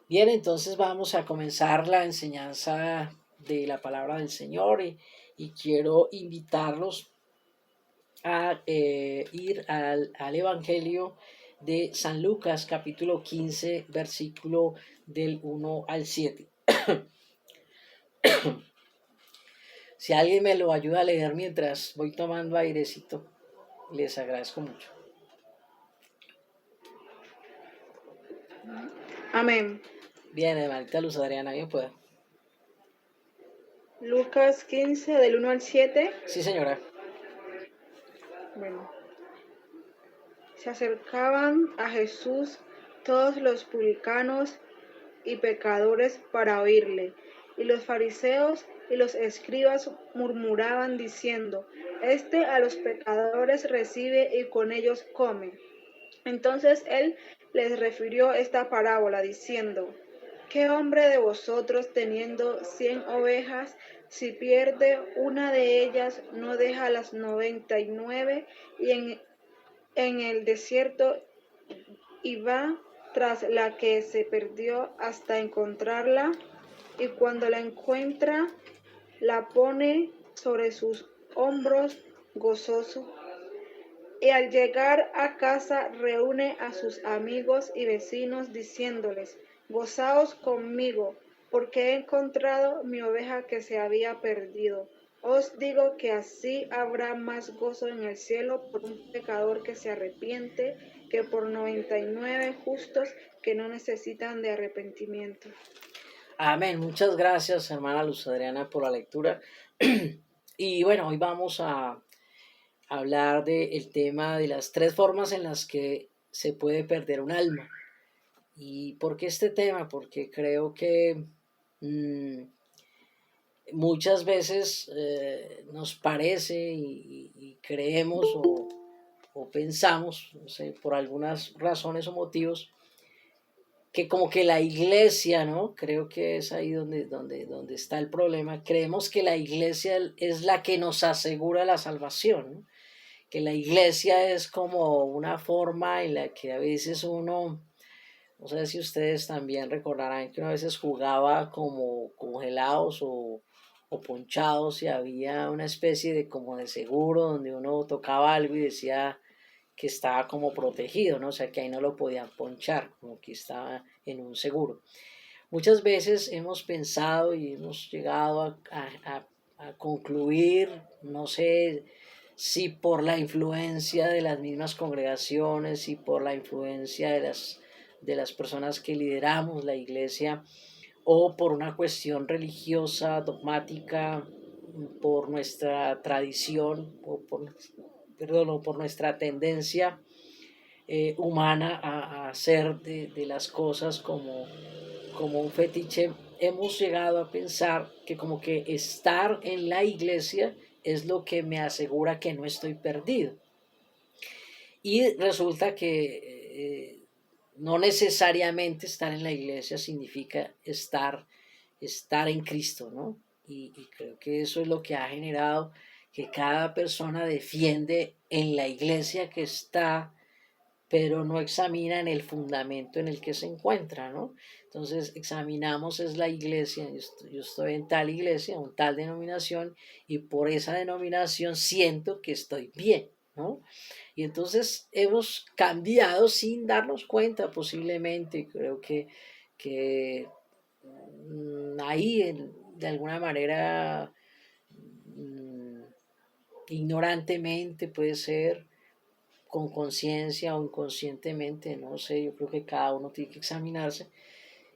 Bien, entonces vamos a comenzar la enseñanza de la palabra del Señor y quiero invitarlos a ir al Evangelio de San Lucas, capítulo 15, versículo del 1 al 7. Si alguien me lo ayuda a leer mientras voy tomando airecito, les agradezco mucho. Amén. Bien, hermanita Luz Adriana, bien pueda. Lucas 15, del 1 al 7. Sí, señora. Bueno, se acercaban a Jesús todos los publicanos y pecadores para oírle, y los fariseos y los escribas murmuraban diciendo: Este a los pecadores recibe y con ellos come. Entonces él les refirió esta parábola diciendo: ¿Qué hombre de vosotros, teniendo 100 ovejas, si pierde una de ellas, no deja las 99 y en el desierto y va tras la que se perdió hasta encontrarla? Y cuando la encuentra, la pone sobre sus hombros gozoso. Y al llegar a casa reúne a sus amigos y vecinos diciéndoles: Gozaos conmigo, porque he encontrado mi oveja que se había perdido. Os digo que así habrá más gozo en el cielo por un pecador que se arrepiente que por 99 justos que no necesitan de arrepentimiento. Amén. Muchas gracias, hermana Luz Adriana, por la lectura. Y bueno, hoy vamos a hablar del tema de las tres formas en las que se puede perder un alma. ¿Y por qué este tema? Porque creo que muchas veces nos parece y creemos o pensamos, no sé, por algunas razones o motivos, que como que la iglesia, ¿no? Creo que es ahí donde está el problema. Creemos que la iglesia es la que nos asegura la salvación, ¿no? Que la iglesia es como una forma en la que a veces uno, no sé si ustedes también recordarán que uno a veces jugaba como congelados o ponchados y había una especie de como de seguro donde uno tocaba algo y decía que estaba como protegido, ¿no? O sea, que ahí no lo podían ponchar, como que estaba en un seguro. Muchas veces hemos pensado y hemos llegado a concluir, no sé si por la influencia de las mismas congregaciones y por la influencia de las personas que lideramos la iglesia o por una cuestión religiosa, dogmática, por nuestra tradición o por nuestra tendencia humana a hacer de las cosas como un fetiche, hemos llegado a pensar que como que estar en la iglesia es lo que me asegura que no estoy perdido. Y resulta que no necesariamente estar en la iglesia significa estar en Cristo, ¿no? Y creo que eso es lo que ha generado que cada persona defiende en la iglesia que está, pero no examina en el fundamento en el que se encuentra, ¿no? Entonces examinamos es la iglesia, yo estoy en tal iglesia, en tal denominación, y por esa denominación siento que estoy bien, ¿no? Y entonces hemos cambiado sin darnos cuenta posiblemente, creo que ahí de alguna manera mm, ignorantemente puede ser, con conciencia o inconscientemente, no sé, yo creo que cada uno tiene que examinarse,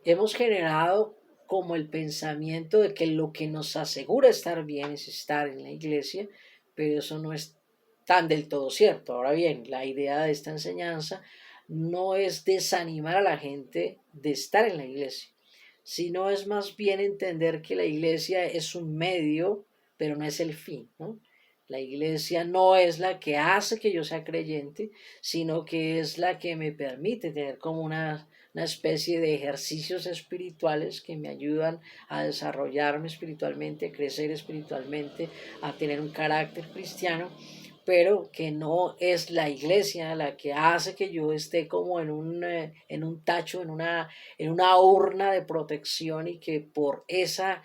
hemos generado como el pensamiento de que lo que nos asegura estar bien es estar en la iglesia, pero eso no es tan del todo cierto. Ahora bien, la idea de esta enseñanza no es desanimar a la gente de estar en la iglesia, sino es más bien entender que la iglesia es un medio, pero no es el fin, ¿no? La iglesia no es la que hace que yo sea creyente, sino que es la que me permite tener como una especie de ejercicios espirituales que me ayudan a desarrollarme espiritualmente, a crecer espiritualmente, a tener un carácter cristiano, pero que no es la iglesia la que hace que yo esté como en un tacho, en una urna de protección, y que por esa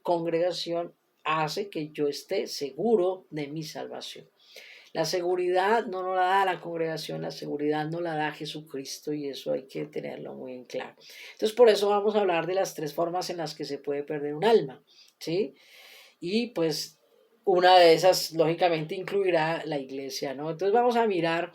congregación hace que yo esté seguro de mi salvación. La seguridad no nos la da la congregación, la seguridad nos la da Jesucristo, y eso hay que tenerlo muy en claro. Entonces, por eso vamos a hablar de las tres formas en las que se puede perder un alma, ¿sí? Y pues una de esas, lógicamente, incluirá la iglesia, ¿no? Entonces vamos a mirar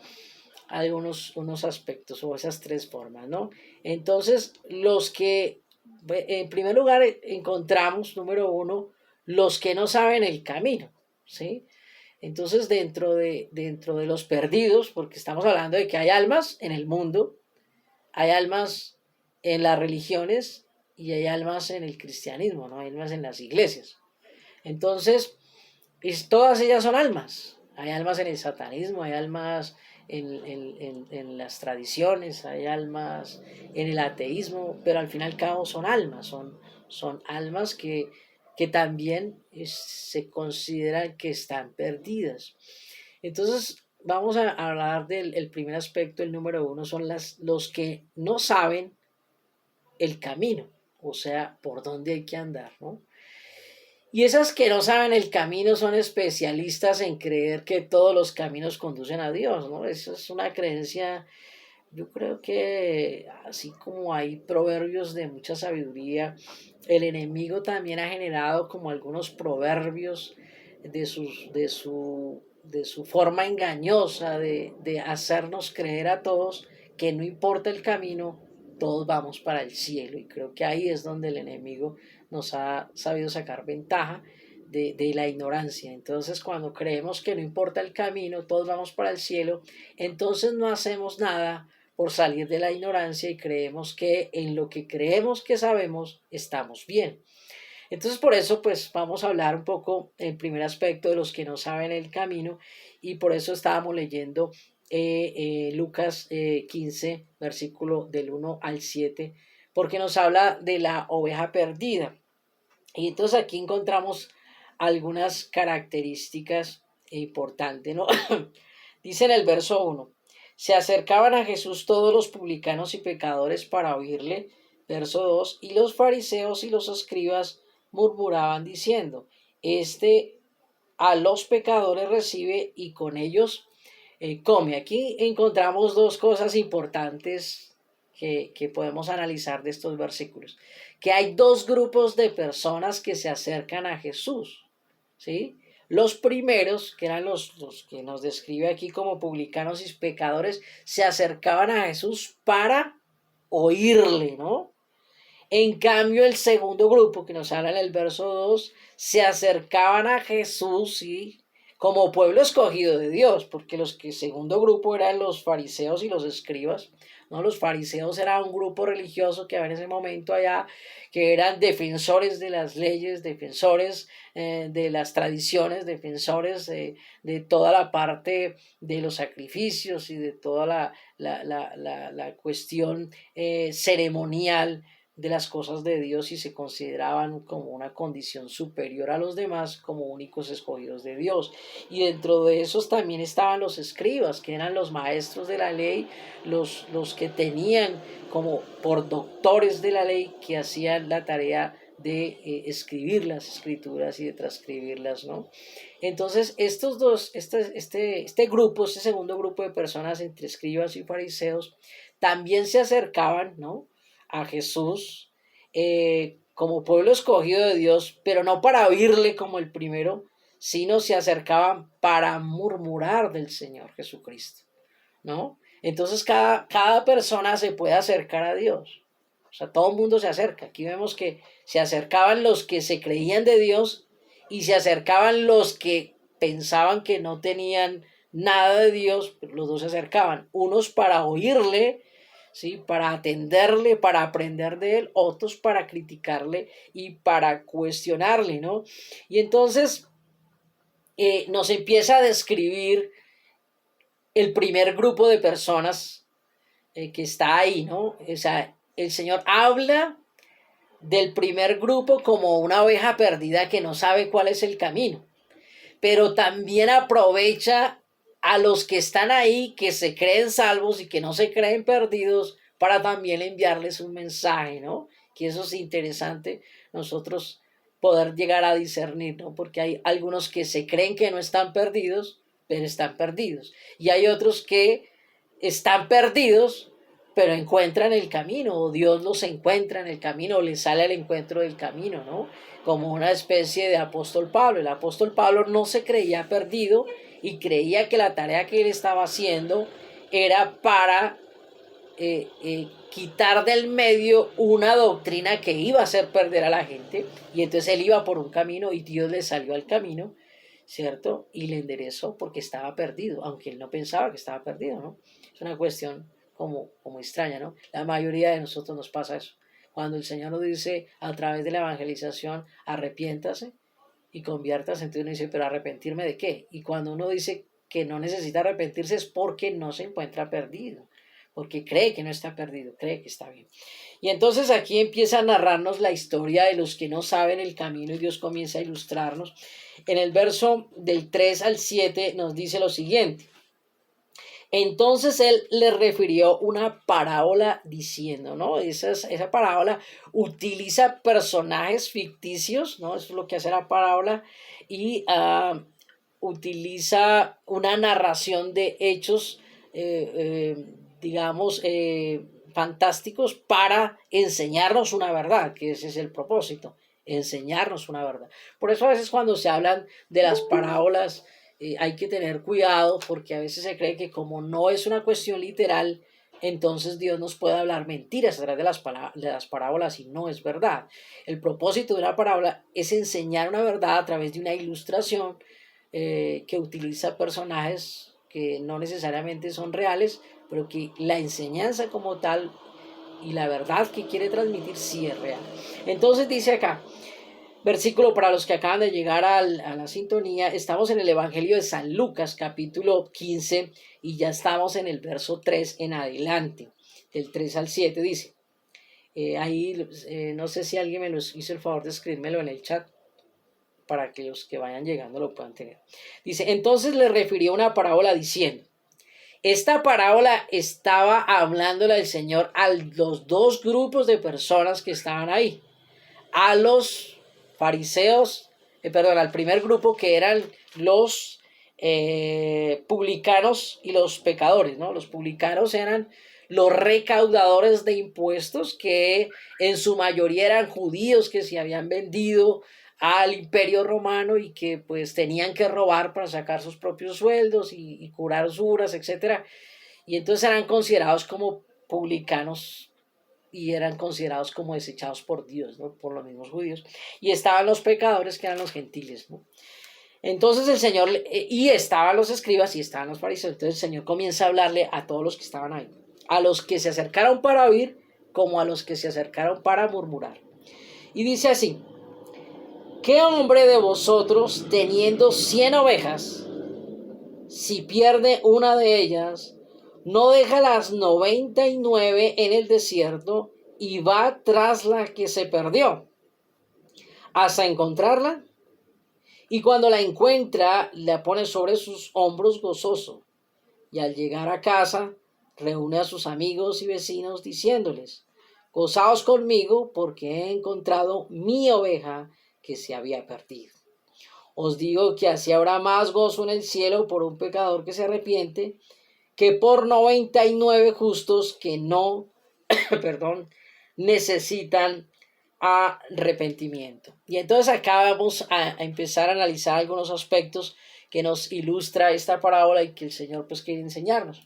unos aspectos o esas tres formas, ¿no? Entonces, en primer lugar, encontramos, número uno, los que no saben el camino, ¿sí? Entonces, dentro de los perdidos, porque estamos hablando de que hay almas en el mundo, hay almas en las religiones y hay almas en el cristianismo, ¿no? Hay almas en las iglesias. Entonces, todas ellas son almas. Hay almas en el satanismo, hay almas en las tradiciones, hay almas en el ateísmo, pero al fin y al cabo son almas, son almas que también se consideran que están perdidas. Entonces, vamos a hablar del primer aspecto. El número uno son los que no saben el camino, o sea, por dónde hay que andar, ¿no? Y esas que no saben el camino son especialistas en creer que todos los caminos conducen a Dios, ¿no? Esa es una creencia. Yo creo que así como hay proverbios de mucha sabiduría, el enemigo también ha generado como algunos proverbios de su forma engañosa de hacernos creer a todos que no importa el camino, todos vamos para el cielo. Y creo que ahí es donde el enemigo nos ha sabido sacar ventaja de la ignorancia. Entonces, cuando creemos que no importa el camino, todos vamos para el cielo, entonces no hacemos nada por salir de la ignorancia y creemos que en lo que creemos que sabemos estamos bien. Entonces, por eso, pues vamos a hablar un poco en primer aspecto de los que no saben el camino, y por eso estábamos leyendo Lucas 15, versículo del 1 al 7, porque nos habla de la oveja perdida. Y entonces aquí encontramos algunas características importantes, ¿no? Dice en el verso 1, se acercaban a Jesús todos los publicanos y pecadores para oírle. Verso 2, y los fariseos y los escribas murmuraban diciendo, este a los pecadores recibe y con ellos come. Aquí encontramos dos cosas importantes que podemos analizar de estos versículos. Que hay dos grupos de personas que se acercan a Jesús, ¿sí? Los primeros, que eran los que nos describe aquí como publicanos y pecadores, se acercaban a Jesús para oírle, ¿no? En cambio, el segundo grupo, que nos habla en el verso 2, se acercaban a Jesús, ¿sí?, como pueblo escogido de Dios, porque segundo grupo eran los fariseos y los escribas, ¿no? Los fariseos era un grupo religioso que había en ese momento allá, que eran defensores de las leyes, defensores de las tradiciones, defensores de toda la parte de los sacrificios y de toda la cuestión ceremonial de las cosas de Dios, y se consideraban como una condición superior a los demás, como únicos escogidos de Dios. Y dentro de esos también estaban los escribas, que eran los maestros de la ley, los que tenían como por doctores de la ley, que hacían la tarea de escribir las escrituras y de transcribirlas, ¿no? Entonces, estos dos, este grupo, este segundo grupo de personas entre escribas y fariseos, también se acercaban, ¿no?, a Jesús como pueblo escogido de Dios, pero no para oírle como el primero, sino se acercaban para murmurar del Señor Jesucristo, ¿no? Entonces cada persona se puede acercar a Dios, o sea, todo el mundo se acerca. Aquí vemos que se acercaban los que se creían de Dios y se acercaban los que pensaban que no tenían nada de Dios, pero los dos se acercaban, unos para oírle, ¿sí?, para atenderle, para aprender de él, otros para criticarle y para cuestionarle, ¿no? Y entonces nos empieza a describir el primer grupo de personas que está ahí, ¿no? O sea, el Señor habla del primer grupo como una oveja perdida que no sabe cuál es el camino. pero también aprovecha a los que están ahí, que se creen salvos y que no se creen perdidos, para también enviarles un mensaje, ¿no? Que eso es interesante, nosotros poder llegar a discernir, ¿no? Porque hay algunos que se creen que no están perdidos, pero están perdidos. Y hay otros que están perdidos, pero encuentran el camino, o Dios los encuentra en el camino, o les sale al encuentro del camino, ¿no? Como una especie de apóstol Pablo. El apóstol Pablo no se creía perdido y creía que la tarea que él estaba haciendo era para quitar del medio una doctrina que iba a hacer perder a la gente, y entonces él iba por un camino y Dios le salió al camino, ¿cierto? Y le enderezó porque estaba perdido, aunque él no pensaba que estaba perdido, ¿no? Es una cuestión como extraña, ¿no? La mayoría de nosotros nos pasa eso. Cuando el Señor nos dice a través de la evangelización, arrepiéntase y conviértase, entonces uno dice, pero ¿arrepentirme de qué? Y cuando uno dice que no necesita arrepentirse es porque no se encuentra perdido, porque cree que no está perdido, cree que está bien. Y entonces aquí empieza a narrarnos la historia de los que no saben el camino, y Dios comienza a ilustrarnos. En el verso del 3 al 7 nos dice lo siguiente: entonces él le refirió una parábola diciendo, ¿no? Esa parábola utiliza personajes ficticios, ¿no? Eso es lo que hace la parábola, y utiliza una narración de hechos, digamos, fantásticos, para enseñarnos una verdad, que ese es el propósito, enseñarnos una verdad. Por eso a veces cuando se hablan de las parábolas, hay que tener cuidado, porque a veces se cree que como no es una cuestión literal, entonces Dios nos puede hablar mentiras a través de las parábolas, y no es verdad. El propósito de una parábola es enseñar una verdad a través de una ilustración que utiliza personajes que no necesariamente son reales, pero que la enseñanza como tal y la verdad que quiere transmitir sí es real. Entonces dice acá, versículo para los que acaban de llegar a la sintonía, estamos en el Evangelio de San Lucas, capítulo 15, y ya estamos en el verso 3 en adelante, del 3 al 7 dice, no sé si alguien me hizo el favor de escribírmelo en el chat, para que los que vayan llegando lo puedan tener. Dice, entonces le refirió una parábola diciendo, esta parábola estaba hablándole el Señor a los dos grupos de personas que estaban ahí, a los fariseos, al primer grupo, que eran los publicanos y los pecadores, ¿no? Los publicanos eran los recaudadores de impuestos, que en su mayoría eran judíos que se habían vendido al Imperio Romano y que pues tenían que robar para sacar sus propios sueldos y cobrar usuras, etc. Y entonces eran considerados como publicanos y eran considerados como desechados por Dios, ¿no? Por los mismos judíos. Y estaban los pecadores, que eran los gentiles, ¿no? Entonces el Señor, y estaban los escribas y estaban los fariseos. Entonces el Señor comienza a hablarle a todos los que estaban ahí, a los que se acercaron para oír como a los que se acercaron para murmurar. Y dice así, ¿qué hombre de vosotros, teniendo 100 ovejas, si pierde una de ellas, no deja las 99 en el desierto y va tras la que se perdió hasta encontrarla? Y cuando la encuentra, la pone sobre sus hombros gozoso. Y al llegar a casa, reúne a sus amigos y vecinos diciéndoles, gozaos conmigo porque he encontrado mi oveja que se había perdido. Os digo que así habrá más gozo en el cielo por un pecador que se arrepiente que por 99 justos que no, necesitan arrepentimiento. Y entonces acá vamos a empezar a analizar algunos aspectos que nos ilustra esta parábola y que el Señor pues quiere enseñarnos.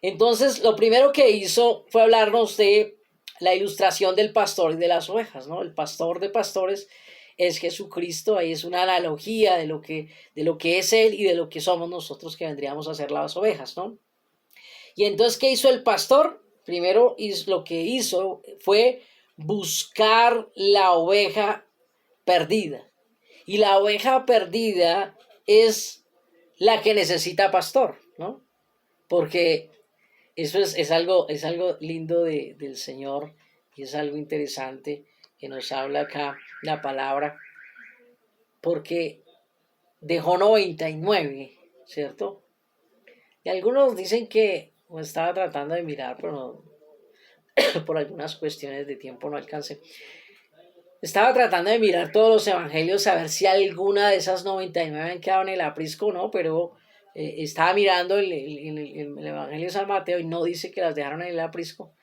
Entonces, lo primero que hizo fue hablarnos de la ilustración del pastor y de las ovejas, ¿no? El pastor de pastores es Jesucristo, ahí es una analogía de lo que es Él y de lo que somos nosotros, que vendríamos a ser las ovejas, ¿no? Y entonces, ¿qué hizo el pastor? Primero lo que hizo fue buscar la oveja perdida. Y la oveja perdida es la que necesita pastor, ¿no? Porque eso es algo lindo del Señor, y es algo interesante que nos habla acá la palabra. porque dejó 99, ¿cierto? Y algunos dicen que estaba tratando de mirar, pero no, por algunas cuestiones de tiempo no alcancé. Estaba tratando de mirar todos los evangelios, a ver si alguna de esas 99 han quedado en el aprisco o no, pero estaba mirando el evangelio de San Mateo y no dice que las dejaron en el aprisco.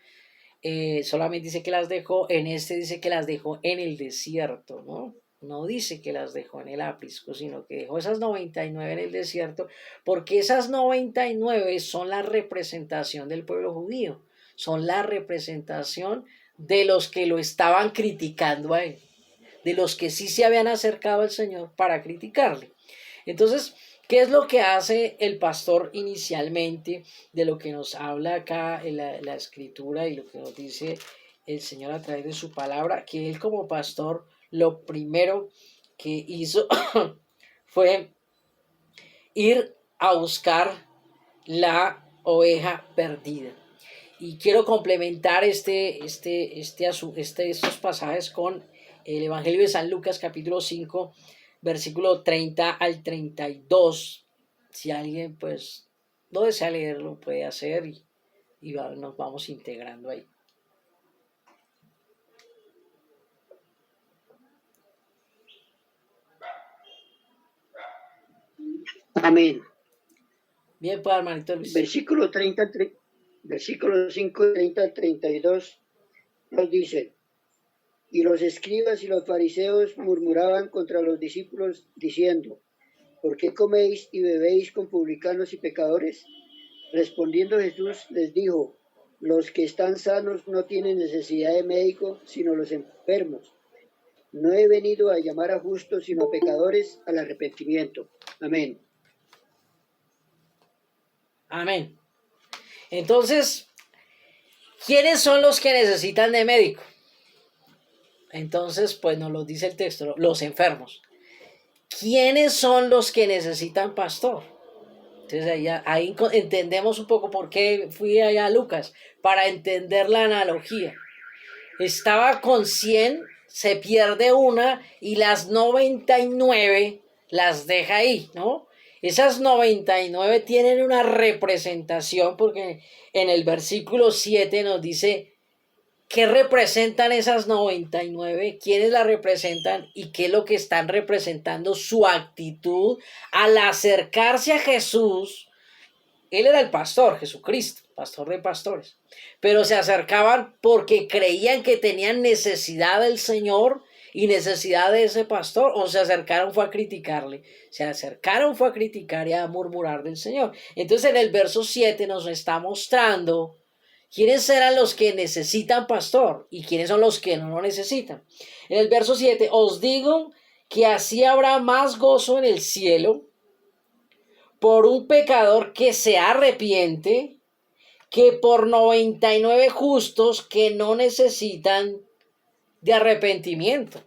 Solamente dice que las dejó, en este dice que las dejó en el desierto, ¿no? No dice que las dejó en el aprisco, sino que dejó esas 99 en el desierto, porque esas 99 son la representación del pueblo judío, son la representación de los que lo estaban criticando a él, de los que sí se habían acercado al Señor para criticarle. Entonces, ¿qué es lo que hace el pastor inicialmente de lo que nos habla acá en la escritura y lo que nos dice el Señor a través de su palabra? Que él como pastor lo primero que hizo fue ir a buscar la oveja perdida. Y quiero complementar estos pasajes con el Evangelio de San Lucas capítulo 5, versículo 30 al 32. Si alguien pues no desea leerlo, puede hacer y nos vamos integrando ahí. Amén. Bien, pues hermanito Luis. Versículo 5, 30 al 32 nos dice: y los escribas y los fariseos murmuraban contra los discípulos diciendo: ¿por qué coméis y bebéis con publicanos y pecadores? Respondiendo Jesús les dijo: los que están sanos no tienen necesidad de médico, sino los enfermos. No he venido a llamar a justos, sino a pecadores al arrepentimiento. Amén. Amén. Entonces, ¿quiénes son los que necesitan de médico? Entonces, pues nos lo dice el texto, los enfermos. ¿Quiénes son los que necesitan pastor? Entonces ahí entendemos un poco por qué fui allá a Lucas, para entender la analogía. Estaba con 100, se pierde una y las 99 las deja ahí, ¿no? Esas 99 tienen una representación porque en el versículo 7 nos dice qué representan esas 99, quiénes las representan y qué es lo que están representando, su actitud al acercarse a Jesús. Él era el pastor, Jesucristo, pastor de pastores, pero se acercaban porque creían que tenían necesidad del Señor y necesidad de ese pastor, o se acercaron fue a criticarle, se acercaron fue a criticar y a murmurar del Señor. Entonces en el verso 7 nos está mostrando quiénes eran los que necesitan pastor y quiénes son los que no lo necesitan. En el verso 7, os digo que así habrá más gozo en el cielo por un pecador que se arrepiente que por 99 justos que no necesitan de arrepentimiento.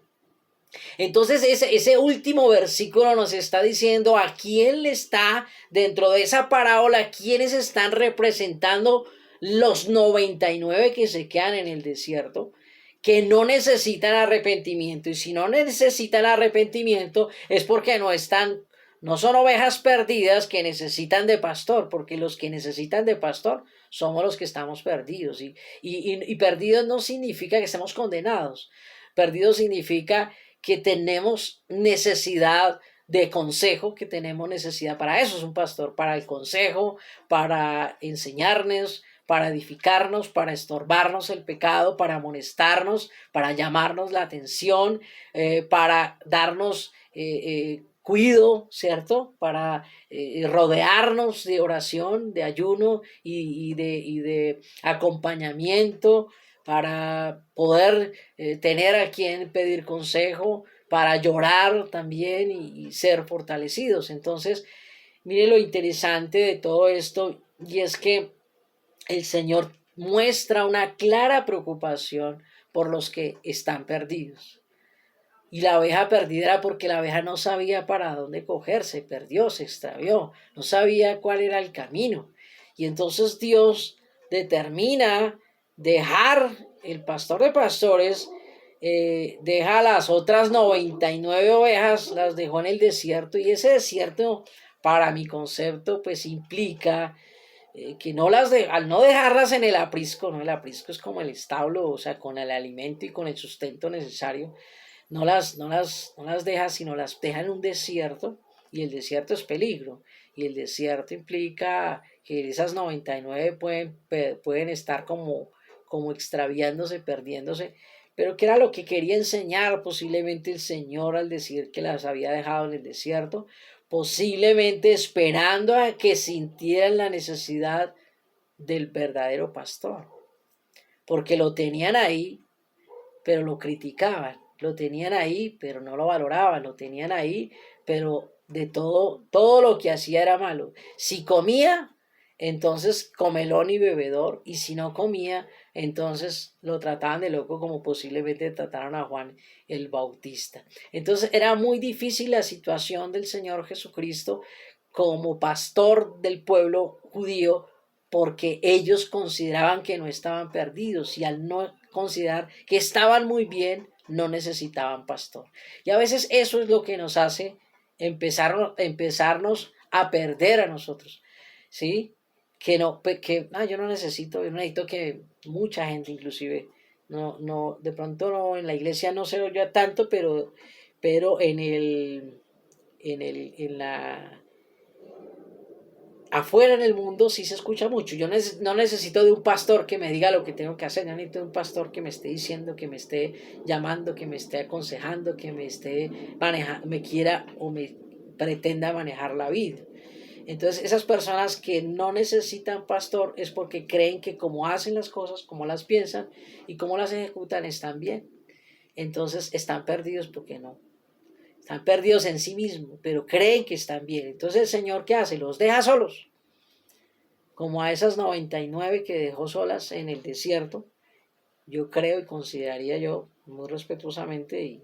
Entonces ese último versículo nos está diciendo a quién le está, dentro de esa parábola, quiénes están representando los 99 que se quedan en el desierto, que no necesitan arrepentimiento. Y si no necesitan arrepentimiento es porque no son ovejas perdidas que necesitan de pastor, porque los que necesitan de pastor somos los que estamos perdidos. Y perdidos no significa que estemos condenados. Perdidos significa que tenemos necesidad de consejo, que tenemos necesidad, para eso es un pastor, para el consejo, para enseñarnos, para edificarnos, para estorbarnos el pecado, para amonestarnos, para llamarnos la atención, para darnos cuidado, ¿cierto? Para rodearnos de oración, de ayuno y de acompañamiento, para poder tener a quien pedir consejo, para llorar también y ser fortalecidos. Entonces, mire lo interesante de todo esto, y es que el Señor muestra una clara preocupación por los que están perdidos. Y la oveja perdida era porque la oveja no sabía para dónde cogerse, perdió, se extravió, no sabía cuál era el camino. Y entonces Dios determina dejar el pastor de pastores deja las otras 99 ovejas, las dejó en el desierto, y ese desierto, para mi concepto, pues implica que al no dejarlas en el aprisco, ¿no? El aprisco es como el establo, o sea, con el alimento y con el sustento necesario, no las deja, sino las deja en un desierto, y el desierto es peligro, y el desierto implica que esas 99 pueden estar como extraviándose, perdiéndose, pero que era lo que quería enseñar posiblemente el Señor al decir que las había dejado en el desierto, posiblemente esperando a que sintieran la necesidad del verdadero pastor, porque lo tenían ahí, pero lo criticaban, lo tenían ahí, pero no lo valoraban, lo tenían ahí, pero de todo lo que hacía era malo. Si comía, entonces comelón y bebedor, y si no comía, entonces lo trataban de loco, como posiblemente trataron a Juan el Bautista. Entonces era muy difícil la situación del Señor Jesucristo como pastor del pueblo judío, porque ellos consideraban que no estaban perdidos, y al no considerar que estaban muy bien, no necesitaban pastor. Y a veces eso es lo que nos hace empezarnos a perder a nosotros, ¿sí? Yo no necesito, yo no necesito que mucha gente inclusive, de pronto no, en la iglesia no se oye tanto, pero en la afuera en el mundo sí se escucha mucho. Yo no necesito de un pastor que me diga lo que tengo que hacer. Yo necesito de un pastor que me esté diciendo, que me esté llamando, que me esté aconsejando, que me esté manejando, me quiera o me pretenda manejar la vida. Entonces, esas personas que no necesitan pastor es porque creen que como hacen las cosas, como las piensan y como las ejecutan, están bien. Entonces, están perdidos porque no. Están perdidos en sí mismos, pero creen que están bien. Entonces el Señor, ¿qué hace? Los deja solos, como a esas 99 que dejó solas en el desierto. Yo creo y consideraría yo, muy respetuosamente,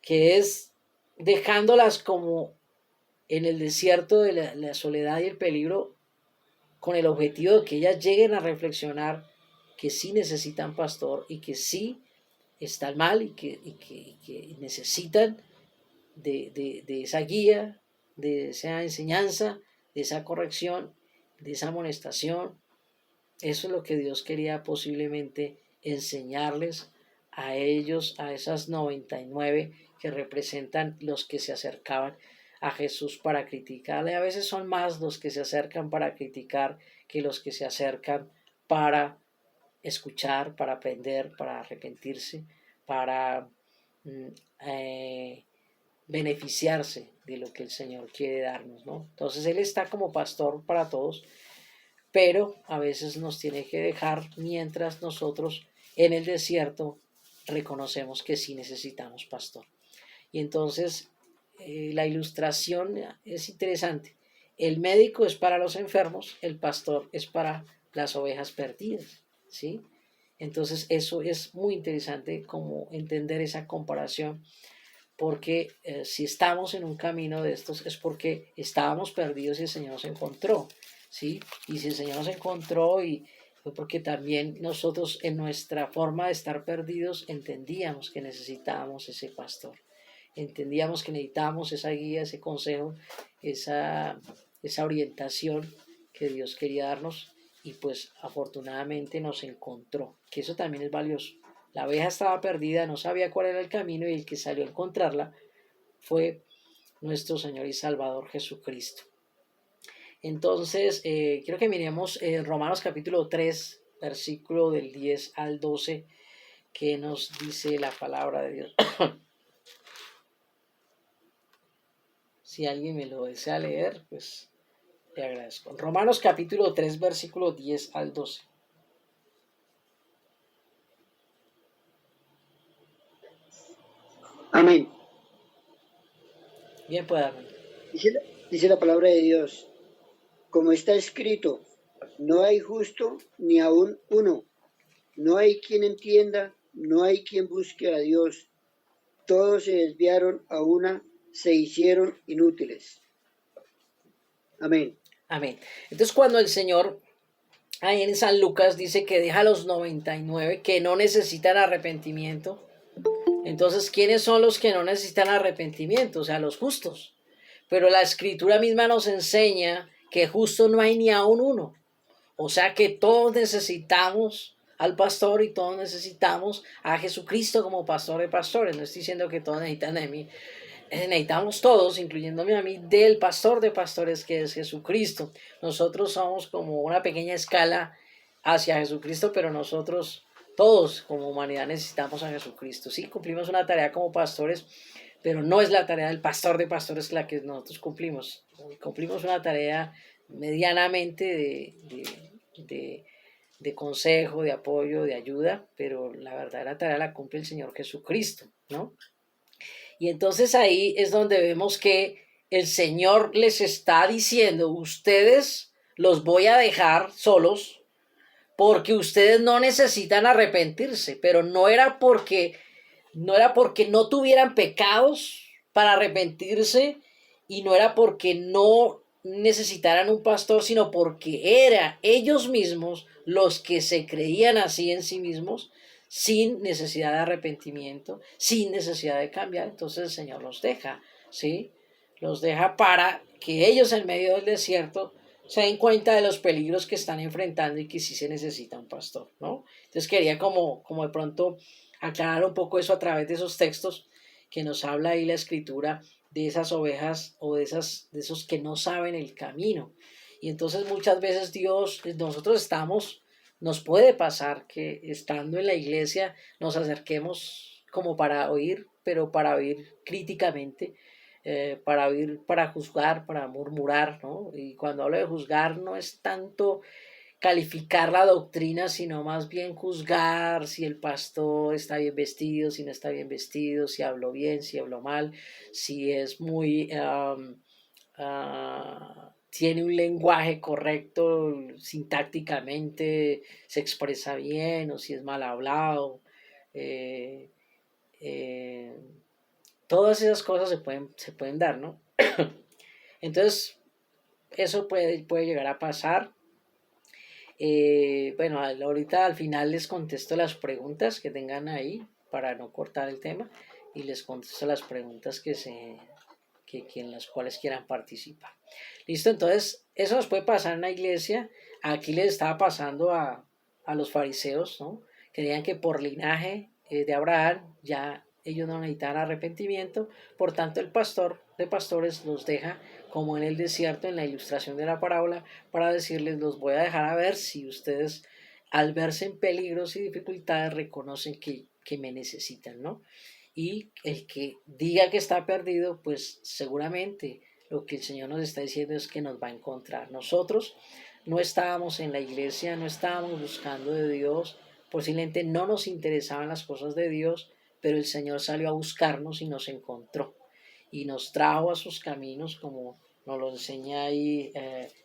que es dejándolas como en el desierto de la soledad y el peligro, con el objetivo de que ellas lleguen a reflexionar que sí necesitan pastor y que sí están mal y que necesitan de esa guía, de esa enseñanza, de esa corrección, de esa amonestación. Eso es lo que Dios quería posiblemente enseñarles a ellos, a esas 99 que representan los que se acercaban a Jesús para criticarle. A veces son más los que se acercan para criticar que los que se acercan para escuchar, para aprender, para arrepentirse, para beneficiarse de lo que el Señor quiere darnos, ¿no? Entonces Él está como pastor para todos, pero a veces nos tiene que dejar mientras nosotros en el desierto reconocemos que sí necesitamos pastor. Y entonces la ilustración es interesante. El médico es para los enfermos, el pastor es para las ovejas perdidas, ¿sí? Entonces eso es muy interesante, como entender esa comparación, porque si estamos en un camino de estos es porque estábamos perdidos y el Señor nos encontró, ¿sí? Y si el Señor nos encontró, y fue porque también nosotros en nuestra forma de estar perdidos entendíamos que necesitábamos ese pastor, entendíamos que necesitábamos esa guía, ese consejo, esa orientación que Dios quería darnos, y pues afortunadamente nos encontró, que eso también es valioso. La oveja estaba perdida, no sabía cuál era el camino, y el que salió a encontrarla fue nuestro Señor y Salvador Jesucristo. Entonces, quiero que miremos Romanos capítulo 3, versículo del 10 al 12, que nos dice la palabra de Dios. Si alguien me lo desea leer, pues le agradezco. Romanos capítulo 3, versículo 10 al 12. Amén. Bien, pues, amén. Dice la palabra de Dios, como está escrito, no hay justo ni aún uno, no hay quien entienda, no hay quien busque a Dios, todos se desviaron a una, se hicieron inútiles. Amén. Amén. Entonces, cuando el Señor ahí en San Lucas dice que deja a los 99 que no necesitan arrepentimiento, Entonces, ¿quiénes son los que no necesitan arrepentimiento? O sea, los justos. Pero la escritura misma nos enseña que justo no hay ni aún uno. O sea que todos necesitamos al pastor y todos necesitamos a Jesucristo como pastor de pastores. No estoy diciendo que todos necesitan de mí. Necesitamos todos, incluyéndome a mí, del pastor de pastores que es Jesucristo. Nosotros somos como una pequeña escala hacia Jesucristo, pero nosotros todos como humanidad necesitamos a Jesucristo. Sí, cumplimos una tarea como pastores, pero no es la tarea del pastor de pastores la que nosotros cumplimos. Cumplimos una tarea medianamente de consejo, de apoyo, de ayuda, pero la verdadera tarea la cumple el Señor Jesucristo, ¿no? Y entonces ahí es donde vemos que el Señor les está diciendo, ustedes los voy a dejar solos porque ustedes no necesitan arrepentirse, pero no era porque no tuvieran pecados para arrepentirse y no era porque no necesitaran un pastor, sino porque era ellos mismos los que se creían así en sí mismos, sin necesidad de arrepentimiento, sin necesidad de cambiar. Entonces el Señor los deja, ¿sí? Los deja para que ellos en medio del desierto se den cuenta de los peligros que están enfrentando y que sí se necesita un pastor, ¿no? Entonces quería como de pronto aclarar un poco eso a través de esos textos que nos habla ahí la escritura de esas ovejas o de esos que no saben el camino. Y entonces muchas veces nos puede pasar que estando en la iglesia nos acerquemos como para oír, pero para oír críticamente, para oír, para juzgar, para murmurar, ¿no? Y cuando hablo de juzgar no es tanto calificar la doctrina, sino más bien juzgar si el pastor está bien vestido, si no está bien vestido, si habló bien, si habló mal, si es muy... tiene un lenguaje correcto, sintácticamente se expresa bien, o si es mal hablado. Eh, eh, todas esas cosas se pueden dar, ¿no? Entonces, eso puede llegar a pasar. Bueno, ahorita al final les contesto las preguntas que tengan ahí para no cortar el tema y les contesto las preguntas que en las cuales quieran participar. Listo, entonces eso nos puede pasar en la iglesia. Aquí les estaba pasando a los fariseos, ¿no? Creían que por linaje de Abraham ya ellos no necesitaban arrepentimiento, por tanto el pastor de pastores los deja como en el desierto, en la ilustración de la parábola, para decirles, los voy a dejar a ver si ustedes al verse en peligros y dificultades reconocen que me necesitan, ¿no? Y el que diga que está perdido, pues seguramente lo que el Señor nos está diciendo es que nos va a encontrar. Nosotros no estábamos en la iglesia, no estábamos buscando de Dios, posiblemente no nos interesaban las cosas de Dios, pero el Señor salió a buscarnos y nos encontró y nos trajo a sus caminos, como nos lo enseña ahí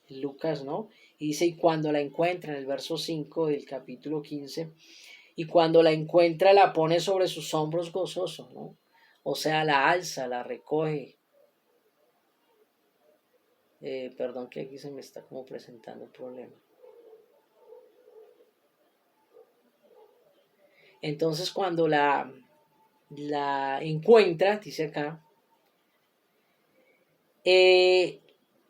Lucas, ¿no? Y dice, y cuando la encuentra en el verso 5 del capítulo 15, y cuando la encuentra la pone sobre sus hombros gozoso, ¿no? O sea, la alza, la recoge. Perdón que aquí se me está como presentando un problema. Entonces cuando la encuentra, dice acá,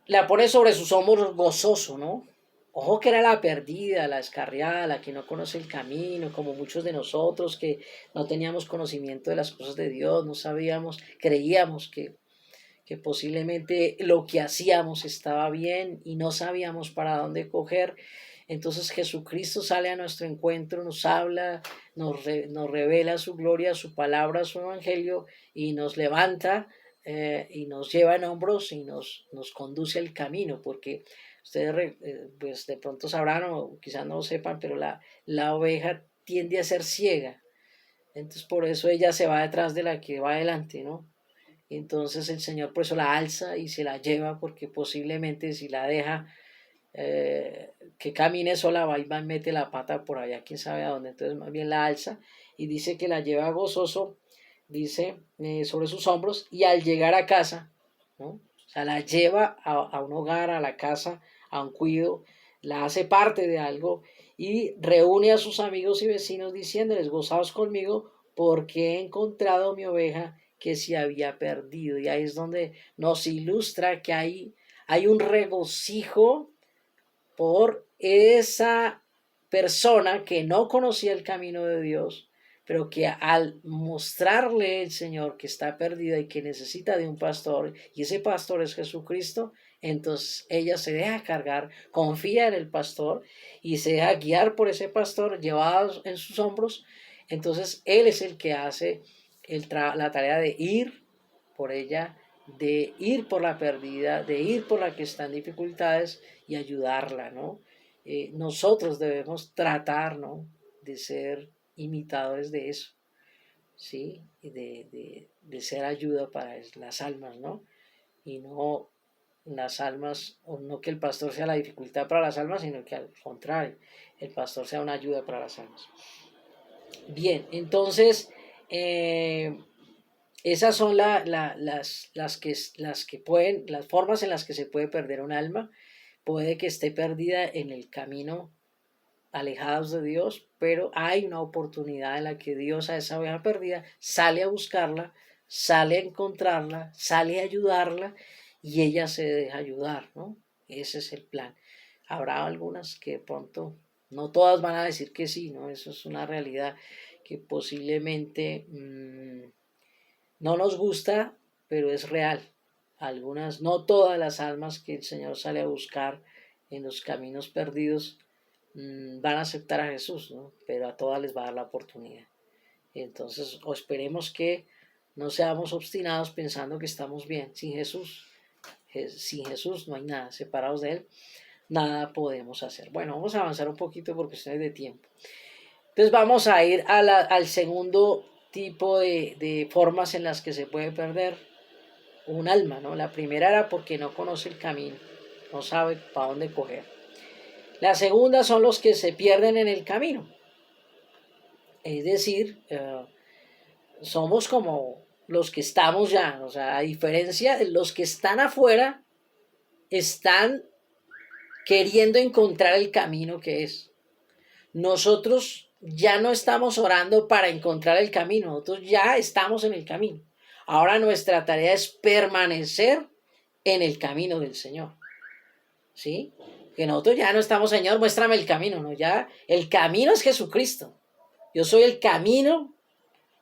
la pone sobre sus hombros gozoso, ¿no? Ojo que era la perdida, la descarriada, la que no conoce el camino, como muchos de nosotros que no teníamos conocimiento de las cosas de Dios, no sabíamos, creíamos que posiblemente lo que hacíamos estaba bien y no sabíamos para dónde coger. Entonces Jesucristo sale a nuestro encuentro, nos habla, nos revela su gloria, su palabra, su evangelio y nos levanta y nos lleva en hombros y nos conduce al camino, porque ustedes pues de pronto sabrán o quizás no lo sepan, pero la oveja tiende a ser ciega. Entonces por eso ella se va detrás de la que va adelante, ¿no? Entonces el Señor por eso la alza y se la lleva, porque posiblemente si la deja que camine sola, va y mete la pata por allá, quién sabe a dónde. Entonces más bien la alza y dice que la lleva gozoso, dice, sobre sus hombros, y al llegar a casa, ¿no? O sea, la lleva a un hogar, a la casa, a un cuido, la hace parte de algo y reúne a sus amigos y vecinos diciéndoles, gozaos conmigo porque he encontrado mi oveja que se había perdido. Y ahí es donde nos ilustra que hay un regocijo por esa persona que no conocía el camino de Dios, pero que al mostrarle el Señor que está perdida y que necesita de un pastor, y ese pastor es Jesucristo, entonces ella se deja cargar, confía en el pastor y se deja guiar por ese pastor, llevado en sus hombros. Entonces él es el que hace la tarea de ir por ella, de ir por la perdida, de ir por la que está en dificultades y ayudarla, ¿no? Nosotros debemos tratar, ¿no?, de ser imitadores de eso, ¿sí? De ser ayuda para las almas, ¿no? Y no las almas, o no que el pastor sea la dificultad para las almas, sino que al contrario, el pastor sea una ayuda para las almas. Bien, entonces, esas son las que pueden, las formas en las que se puede perder un alma. Puede que esté perdida en el camino, alejados de Dios, pero hay una oportunidad en la que Dios a esa oveja perdida sale a buscarla, sale a encontrarla, sale a ayudarla y ella se deja ayudar, ¿no? Ese es el plan. Habrá algunas que de pronto, no todas van a decir que sí, ¿no? Eso es una realidad que posiblemente no nos gusta, pero es real. Algunas, no todas las almas que el Señor sale a buscar en los caminos perdidos van a aceptar a Jesús, ¿no? Pero a todas les va a dar la oportunidad. Entonces, o esperemos que no seamos obstinados pensando que estamos bien. Sin Jesús no hay nada. Separados de Él, nada podemos hacer. Bueno, vamos a avanzar un poquito porque estoy de tiempo. Entonces vamos a ir al segundo tipo de formas en las que se puede perder un alma, ¿no? La primera era porque no conoce el camino, no sabe para dónde coger. La segunda son los que se pierden en el camino. Es decir, somos como los que estamos ya, o sea, a diferencia de los que están afuera, están queriendo encontrar el camino que es. Nosotros ya no estamos orando para encontrar el camino, nosotros ya estamos en el camino. Ahora nuestra tarea es permanecer en el camino del Señor. ¿Sí? Que nosotros ya no estamos, Señor, muéstrame el camino, no, ya el camino es Jesucristo. Yo soy el camino,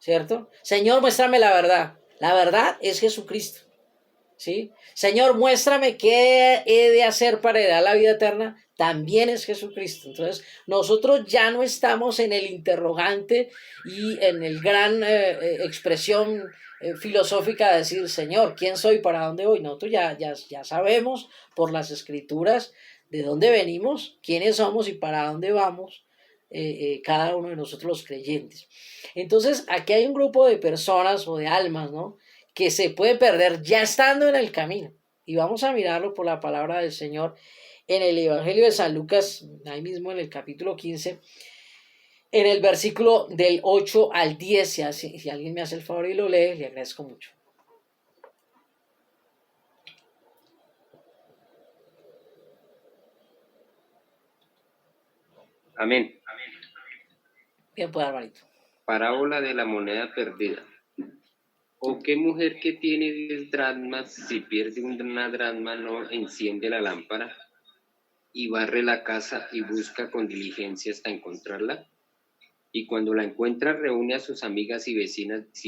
¿cierto? Señor, muéstrame la verdad. La verdad es Jesucristo. ¿Sí? Señor, muéstrame qué he de hacer para heredar la vida eterna. También es Jesucristo. Entonces, nosotros ya no estamos en el interrogante y en el gran expresión filosófica de decir, Señor, ¿quién soy? ¿Para dónde voy? Nosotros ya sabemos por las Escrituras de dónde venimos, quiénes somos y para dónde vamos. Cada uno de nosotros los creyentes. Entonces, aquí hay un grupo de personas o de almas, ¿no?, que se puede perder ya estando en el camino. Y vamos a mirarlo por la palabra del Señor en el Evangelio de San Lucas, ahí mismo en el capítulo 15, en el versículo del 8 al 10. Si alguien me hace el favor y lo lee, le agradezco mucho. Amén. Bien, pues, hermanito. Parábola de la moneda perdida. ¿O qué mujer que tiene 10 dracmas, si pierde una dracma, no enciende la lámpara y barre la casa y busca con diligencia hasta encontrarla? Y cuando la encuentra, reúne a sus amigas y vecinas diciendo: